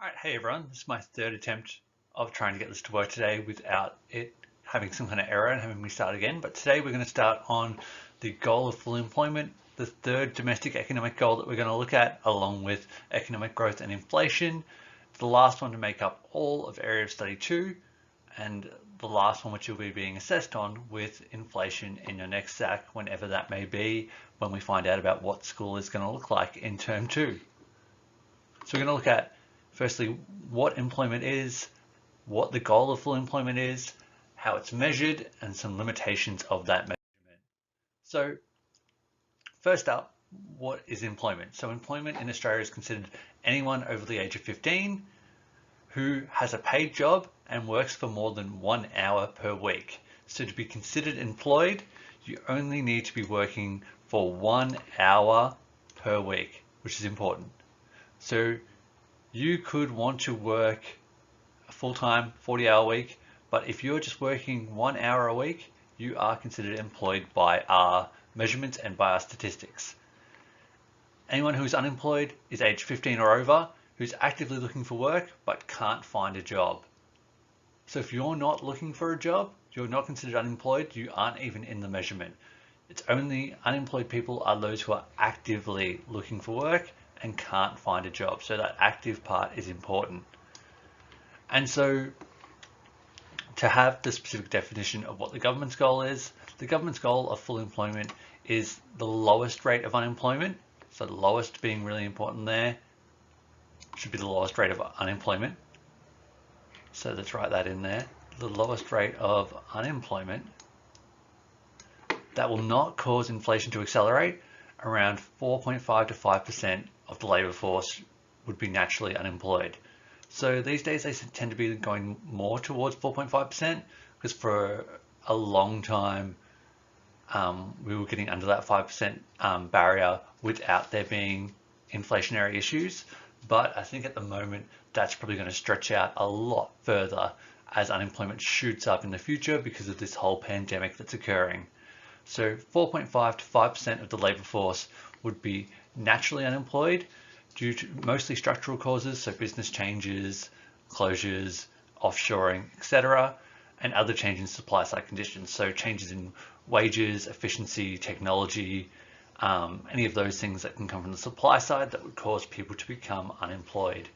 All right, hey everyone, this is my third attempt of trying to get this to work today without it having some kind of error and having me start again. But today we're going to start on the goal of full employment, the third domestic economic goal that we're going to look at, along with economic growth and inflation. The last one to make up all of area of study 2, and the last one which you'll be being assessed on with inflation in your next SAC, whenever that may be, when we find out about what school is going to look like in term 2. So we're going to look at firstly what employment is, what the goal of full employment is, how it's measured, and some limitations of that measurement. So first up, what is employment? So employment in Australia is considered anyone over the age of 15 who has a paid job and works for more than 1 hour per week. So to be considered employed, you only need to be working for 1 hour per week, which is important. So you could want to work a full-time 40-hour week, but if you're just working 1 hour a week, you are considered employed by our measurements and by our statistics. Anyone who is unemployed is age 15 or over, who's actively looking for work but can't find a job. So if you're not looking for a job, you're not considered unemployed, you aren't even in the measurement. It's only unemployed people are those who are actively looking for work and can't find a job. So that active part is important. And so to have the specific definition of what the government's goal is, the government's goal of full employment is the lowest rate of unemployment. So the lowest being really important there, should be the lowest rate of unemployment. So let's write that in there. The lowest rate of unemployment that will not cause inflation to accelerate. Around 4.5 to 5% of the labour force would be naturally unemployed. So these days they tend to be going more towards 4.5% because for a long time we were getting under that 5% barrier without there being inflationary issues. But I think at the moment that's probably going to stretch out a lot further as unemployment shoots up in the future because of this whole pandemic that's occurring. So 4.5 to 5% of the labour force would be naturally unemployed due to mostly structural causes, so business changes, closures, offshoring, etc., and other changes in supply side conditions, so changes in wages, efficiency, technology, any of those things that can come from the supply side that would cause people to become unemployed.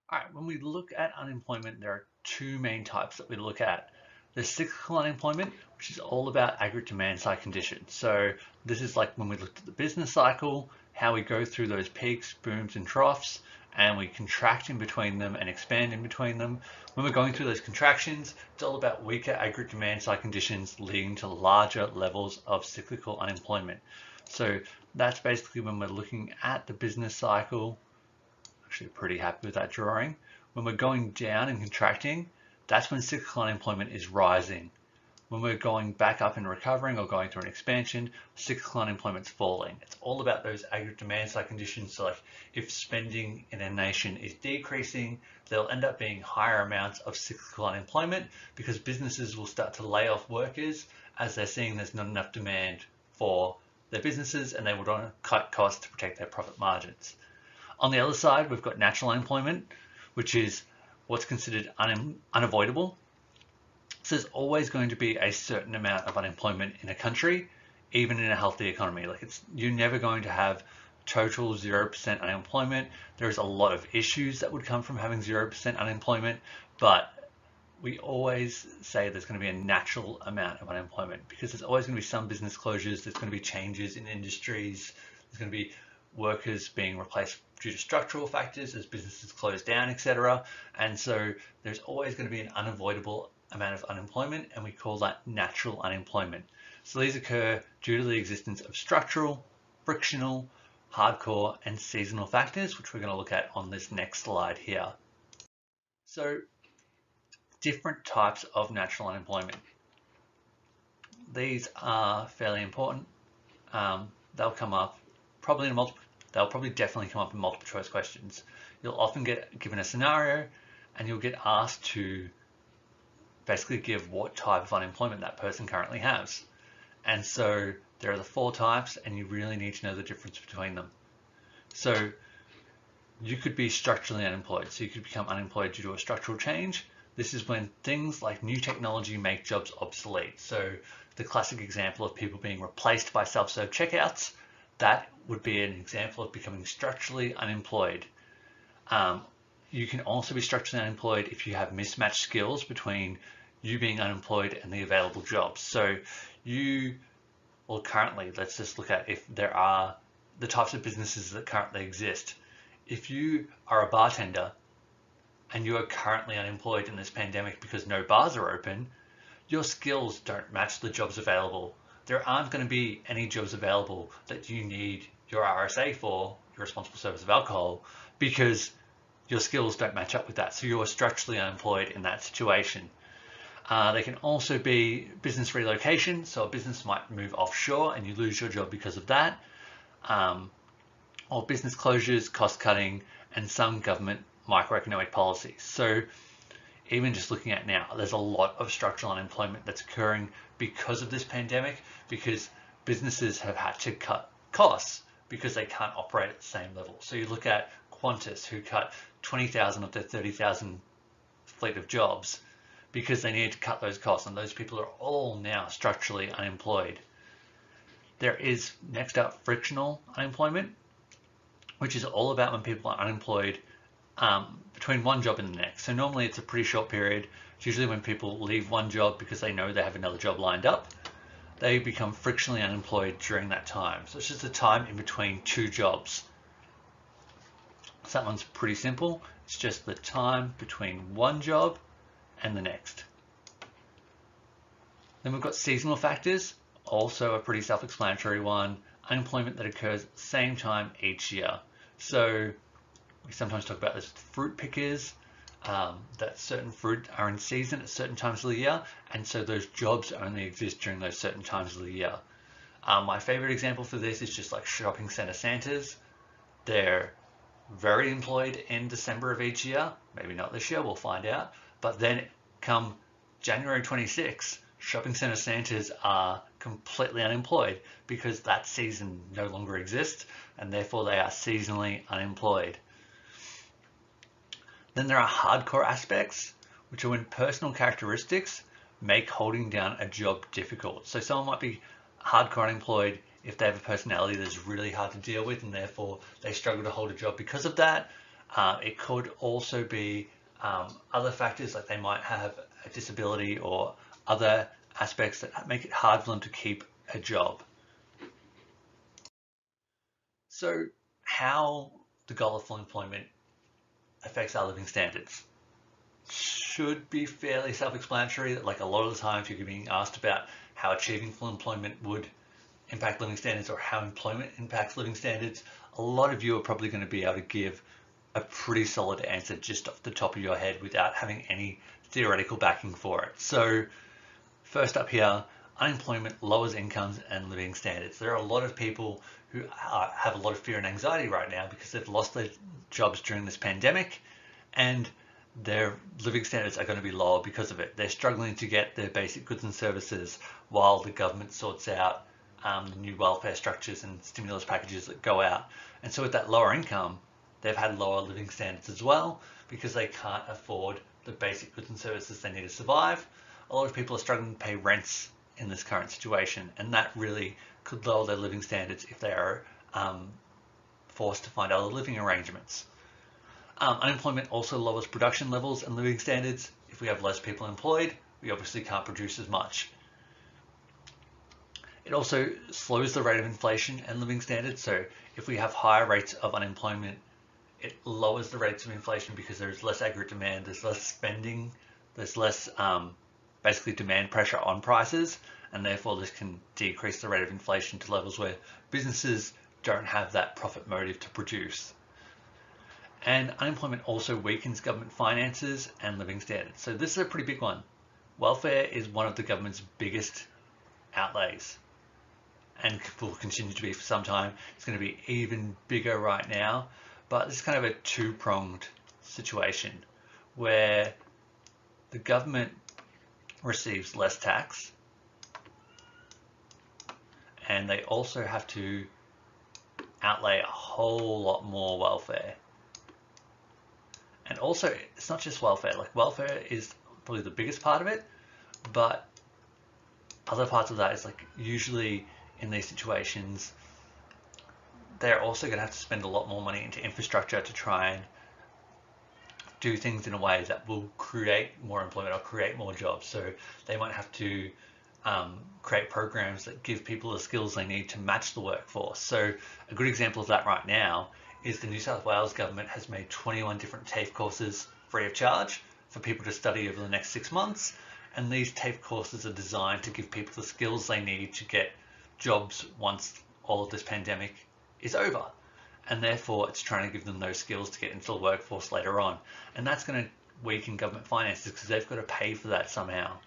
All right, when we look at unemployment, there are two main types that we look at. There's cyclical unemployment, which is all about aggregate demand side conditions. So this is like when we looked at the business cycle, how we go through those peaks, booms, and troughs, and we contract in between them and expand in between them. When we're going through those contractions, it's all about weaker aggregate demand side conditions leading to larger levels of cyclical unemployment. So that's basically when we're looking at the business cycle. Actually pretty happy with that drawing. When we're going down and contracting, that's when cyclical unemployment is rising. When we're going back up and recovering or going through an expansion, cyclical unemployment's falling. It's all about those aggregate demand side conditions. So like if spending in a nation is decreasing, there'll end up being higher amounts of cyclical unemployment because businesses will start to lay off workers as they're seeing there's not enough demand for their businesses and they will want to cut costs to protect their profit margins. On the other side, we've got natural unemployment, which is what's considered unavoidable. So there's always going to be a certain amount of unemployment in a country, even in a healthy economy. Like you're never going to have total 0% unemployment. There's a lot of issues that would come from having 0% unemployment, but we always say there's going to be a natural amount of unemployment because there's always going to be some business closures, there's going to be changes in industries, there's going to be workers being replaced due to structural factors as businesses close down, etc. And so there's always going to be an unavoidable amount of unemployment, and we call that natural unemployment. So these occur due to the existence of structural, frictional, hardcore, and seasonal factors, which we're going to look at on this next slide here. So different types of natural unemployment. These are fairly important. They'll come up probably in they'll probably definitely come up in multiple choice questions. You'll often get given a scenario and you'll get asked to basically give what type of unemployment that person currently has. And so there are the 4 types and you really need to know the difference between them. So you could be structurally unemployed. So you could become unemployed due to a structural change. This is when things like new technology make jobs obsolete. So the classic example of people being replaced by self-serve checkouts, that would be an example of becoming structurally unemployed. You can also be structurally unemployed if you have mismatched skills between you being unemployed and the available jobs. So well, currently, let's just look at if there are the types of businesses that currently exist. If you are a bartender and you are currently unemployed in this pandemic because no bars are open, your skills don't match the jobs available. There aren't going to be any jobs available that you need your RSA for, your responsible service of alcohol, because your skills don't match up with that. So you're structurally unemployed in that situation. They can also be business relocation. So a business might move offshore and you lose your job because of that. Or business closures, cost cutting, and some government microeconomic policies. So even just looking at now, there's a lot of structural unemployment that's occurring because of this pandemic, because businesses have had to cut costs because they can't operate at the same level. So you look at Qantas, who cut 20,000 of their 30,000 fleet of jobs because they needed to cut those costs, and those people are all now structurally unemployed. There is next up frictional unemployment, which is all about when people are unemployed between one job and the next. So normally it's a pretty short period. It's usually when people leave one job because they know they have another job lined up. They become frictionally unemployed during that time. So it's just a time in between two jobs. So that one's pretty simple. It's just the time between one job and the next. Then we've got seasonal factors, also a pretty self-explanatory one. Unemployment that occurs at the same time each year. So we sometimes talk about this fruit pickers, that certain fruit are in season at certain times of the year, and so those jobs only exist during those certain times of the year. My favorite example for this is just like shopping center Santas. They're very employed in December of each year, maybe not this year, we'll find out, but then come January 26, shopping center Santas are completely unemployed because that season no longer exists, and therefore they are seasonally unemployed. Then there are hardcore aspects, which are when personal characteristics make holding down a job difficult. So someone might be hardcore unemployed if they have a personality that's really hard to deal with, and therefore they struggle to hold a job because of that. It could also be other factors, like they might have a disability or other aspects that make it hard for them to keep a job. So how the goal of full employment affects our living standards should be fairly self-explanatory. That like a lot of the time if you're being asked about how achieving full employment would impact living standards or how employment impacts living standards, a lot of you are probably going to be able to give a pretty solid answer just off the top of your head without having any theoretical backing for it. So first up here, unemployment lowers incomes and living standards. There are a lot of people who have a lot of fear and anxiety right now because they've lost their jobs during this pandemic, and their living standards are going to be lower because of it. They're struggling to get their basic goods and services while the government sorts out the new welfare structures and stimulus packages that go out. And so with that lower income, they've had lower living standards as well because they can't afford the basic goods and services they need to survive. A lot of people are struggling to pay rents in this current situation, and that really could lower their living standards if they are forced to find other living arrangements. Unemployment also lowers production levels and living standards. If we have less people employed, we obviously can't produce as much. It also slows the rate of inflation and living standards. So if we have higher rates of unemployment, it lowers the rates of inflation because there's less aggregate demand, there's less spending, there's less basically demand pressure on prices, and therefore this can decrease the rate of inflation to levels where businesses don't have that profit motive to produce. And unemployment also weakens government finances and living standards. So this is a pretty big one. Welfare is one of the government's biggest outlays and will continue to be for some time. It's going to be even bigger right now, but this is kind of a two-pronged situation where the government receives less tax and they also have to outlay a whole lot more welfare. And also, it's not just welfare. Like, welfare is probably the biggest part of it, but other parts of that is like usually in these situations, they're also going to have to spend a lot more money into infrastructure to try and do things in a way that will create more employment or create more jobs. So they might have to create programs that give people the skills they need to match the workforce. So a good example of that right now is the New South Wales government has made 21 different TAFE courses free of charge for people to study over the next 6 months. And these TAFE courses are designed to give people the skills they need to get jobs once all of this pandemic is over. And therefore it's trying to give them those skills to get into the workforce later on. And that's going to weaken government finances because they've got to pay for that somehow.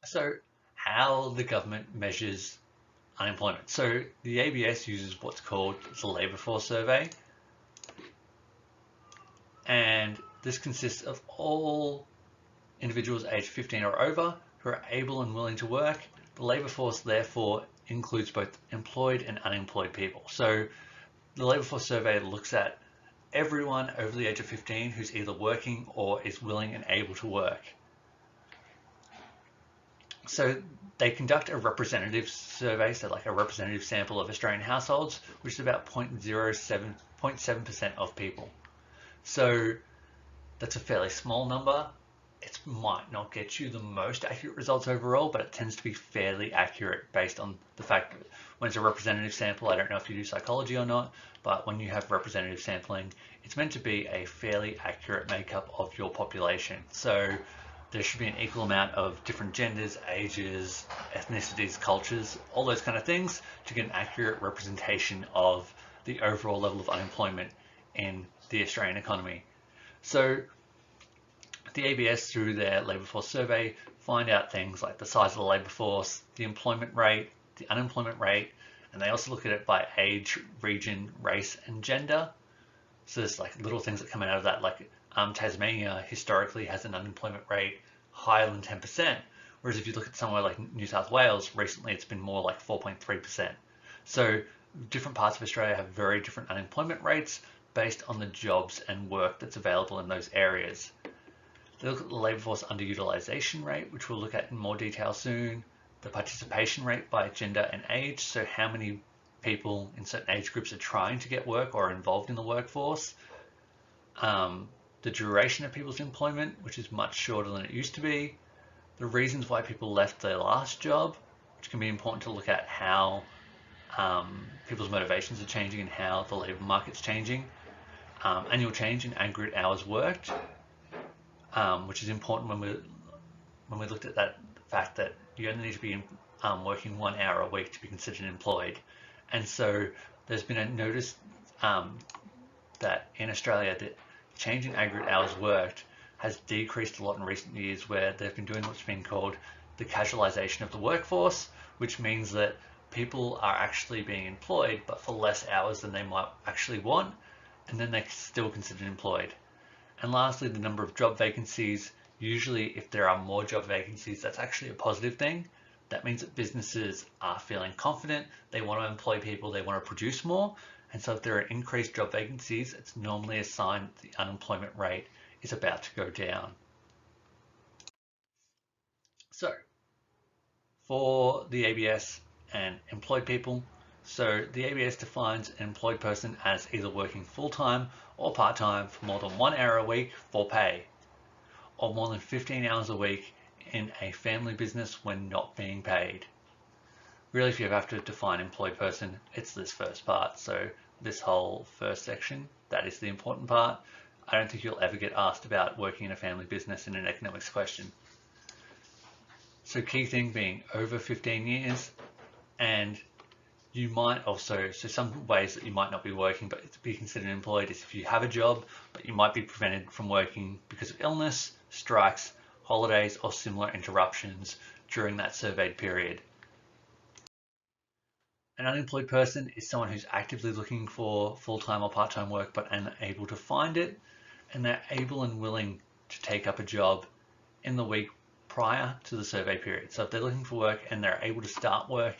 So how the government measures unemployment. So the ABS uses what's called the Labour Force Survey. And this consists of all individuals aged 15 or over who are able and willing to work. The labour force therefore includes both employed and unemployed people. So the Labour Force Survey looks at everyone over the age of 15 who's either working or is willing and able to work. So they conduct a representative survey, so like a representative sample of Australian households, which is about 0.7% of people. So that's a fairly small number. It might not get you the most accurate results overall, but it tends to be fairly accurate based on the fact that when it's a representative sample, I don't know if you do psychology or not, but when you have representative sampling, it's meant to be a fairly accurate makeup of your population. So there should be an equal amount of different genders, ages, ethnicities, cultures, all those kind of things to get an accurate representation of the overall level of unemployment in the Australian economy. So the ABS, through their Labour Force Survey, find out things like the size of the labour force, the employment rate, the unemployment rate, and they also look at it by age, region, race, and gender. So there's like little things that come out of that, like Tasmania historically has an unemployment rate higher than 10%, whereas if you look at somewhere like New South Wales, recently it's been more like 4.3%. So different parts of Australia have very different unemployment rates based on the jobs and work that's available in those areas. They look at the labour force underutilisation rate, which we'll look at in more detail soon, the participation rate by gender and age, so how many people in certain age groups are trying to get work or are involved in the workforce, the duration of people's employment, which is much shorter than it used to be, the reasons why people left their last job, which can be important to look at how people's motivations are changing and how the labour market's changing, annual change in aggregate hours worked, which is important when we looked at that fact that you only need to be working 1 hour a week to be considered employed. And so there's been a notice that in Australia the change in aggregate hours worked has decreased a lot in recent years, where they've been doing what's been called the casualisation of the workforce, which means that people are actually being employed but for less hours than they might actually want, and then they're still considered employed. And lastly, the number of job vacancies. Usually if there are more job vacancies, that's actually a positive thing. That means that businesses are feeling confident, they want to employ people, they want to produce more. And so if there are increased job vacancies, it's normally a sign that the unemployment rate is about to go down. So for the ABS and employed people, so the ABS defines an employed person as either working full-time or part-time for more than 1 hour a week for pay, or more than 15 hours a week in a family business when not being paid. Really, if you have to define employed person, it's this first part. So this whole first section, that is the important part. I don't think you'll ever get asked about working in a family business in an economics question. So key thing being over 15 years, and you might also, so some ways that you might not be working but to be considered employed is if you have a job but you might be prevented from working because of illness, strikes, holidays, or similar interruptions during that surveyed period. An unemployed person is someone who's actively looking for full-time or part-time work but unable to find it, and they're able and willing to take up a job in the week prior to the survey period. So if they're looking for work and they're able to start work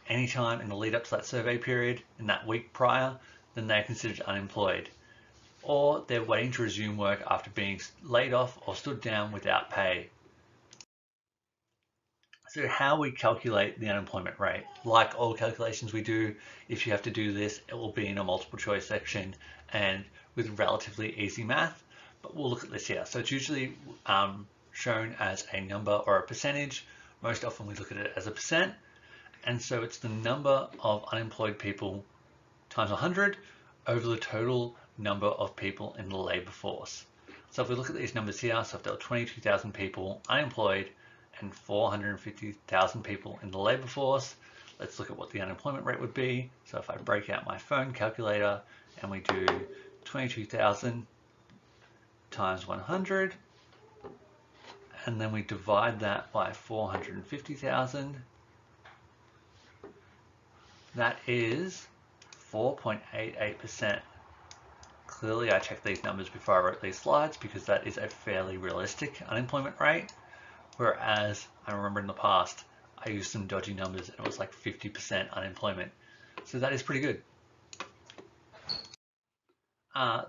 anytime in the lead up to that survey period in that week prior, then they're considered unemployed, or they're waiting to resume work after being laid off or stood down without pay. So how we calculate the unemployment rate, like all calculations we do, if you have to do this, it will be in a multiple choice section and with relatively easy math, but we'll look at this here. So it's usually shown as a number or a percentage. Most often we look at it as a percent. And so it's the number of unemployed people times 100 over the total number of people in the labor force. So if we look at these numbers here, so if there were 22,000 people unemployed and 450,000 people in the labor force, let's look at what the unemployment rate would be. So if I break out my phone calculator and we do 22,000 times 100, and then we divide that by 450,000, that is 4.88%. Clearly I checked these numbers before I wrote these slides because that is a fairly realistic unemployment rate, whereas I remember in the past I used some dodgy numbers and it was like 50% unemployment. So that is pretty good.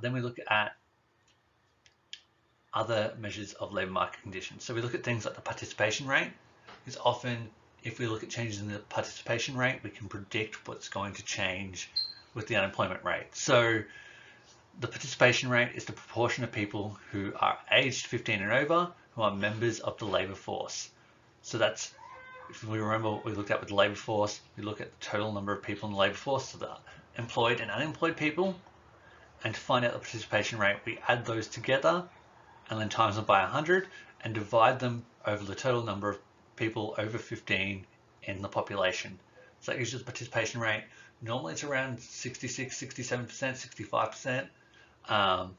Then we look at other measures of labour market conditions. So we look at things like the participation rate, because often if we look at changes in the participation rate, we can predict what's going to change with the unemployment rate. So the participation rate is the proportion of people who are aged 15 and over who are members of the labour force. So that's, if we remember what we looked at with the labour force, we look at the total number of people in the labour force, so the employed and unemployed people, and to find out the participation rate, we add those together and then times them by 100 and divide them over the total number of people over 15 in the population. So that gives you the participation rate. Normally it's around 66, 67%, 65%.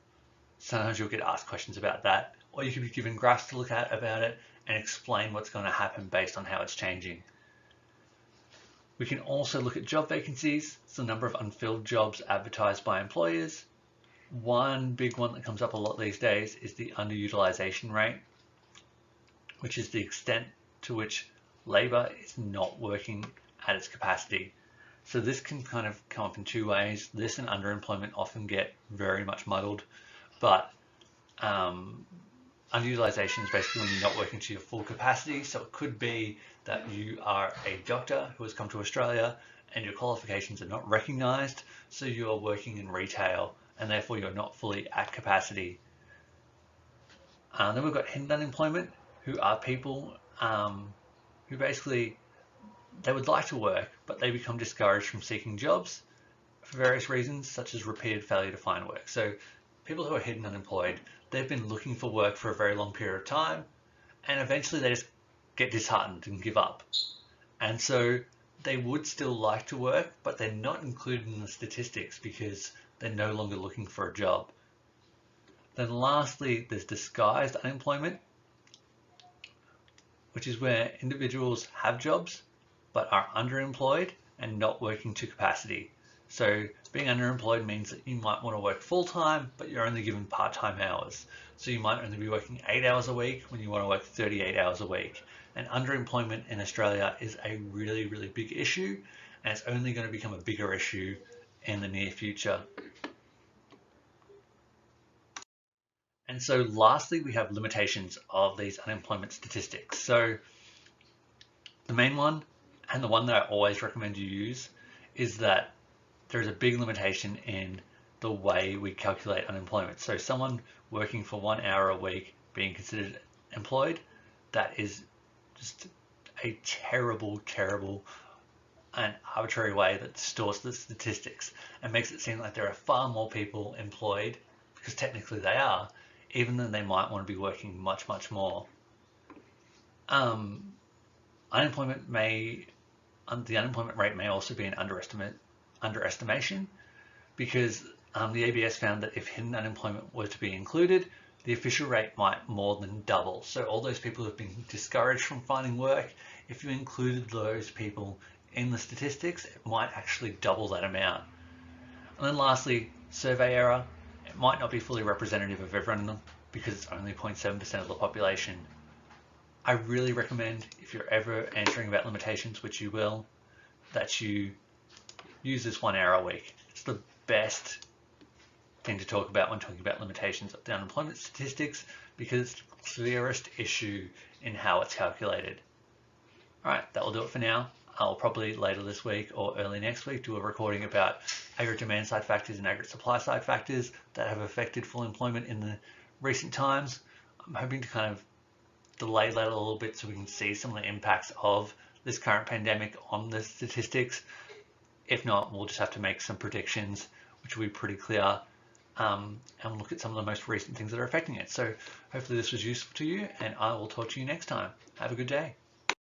Sometimes you'll get asked questions about that, or you can be given graphs to look at about it and explain what's going to happen based on how it's changing. We can also look at job vacancies, so the number of unfilled jobs advertised by employers. One big one that comes up a lot these days is the underutilization rate, which is the extent to which labour is not working at its capacity. So this can kind of come up in two ways. This and underemployment often get very much muddled, but underutilization is basically when you're not working to your full capacity. So it could be that you are a doctor who has come to Australia and your qualifications are not recognised, so you are working in retail and therefore you're not fully at capacity. Then we've got hidden unemployment, who are people who basically, they would like to work, but they become discouraged from seeking jobs for various reasons, such as repeated failure to find work. So people who are hidden unemployed, they've been looking for work for a very long period of time, and eventually they just get disheartened and give up. And so they would still like to work, but they're not included in the statistics because they're no longer looking for a job. Then lastly, there's disguised unemployment, which is where individuals have jobs but are underemployed and not working to capacity. So being underemployed means that you might want to work full-time, but you're only given part-time hours. So you might only be working 8 hours a week when you want to work 38 hours a week. And underemployment in Australia is a really, really big issue, and it's only going to become a bigger issue in the near future. And so lastly, we have limitations of these unemployment statistics. So the main one, and the one that I always recommend you use, is that there is a big limitation in the way we calculate unemployment. So someone working for 1 hour a week being considered employed, that is just a terrible, terrible and arbitrary way that distorts the statistics and makes it seem like there are far more people employed, because technically they are, even though they might want to be working much, much more. The unemployment rate may also be an underestimation, because the ABS found that if hidden unemployment were to be included, the official rate might more than double. So all those people who have been discouraged from finding work, if you included those people in the statistics, it might actually double that amount. And then lastly, survey error. It might not be fully representative of everyone because it's only 0.7% of the population. I really recommend, if you're ever answering about limitations, which you will, that you use this 1 hour a week. It's the best thing to talk about when talking about limitations of the unemployment statistics, because it's the clearest issue in how it's calculated. All right, that will do it for now. I'll probably later this week or early next week do a recording about aggregate demand side factors and aggregate supply side factors that have affected full employment in the recent times. I'm hoping to kind of delay that a little bit so we can see some of the impacts of this current pandemic on the statistics. If not, we'll just have to make some predictions, which will be pretty clear, and look at some of the most recent things that are affecting it. So hopefully this was useful to you, and I will talk to you next time. Have a good day.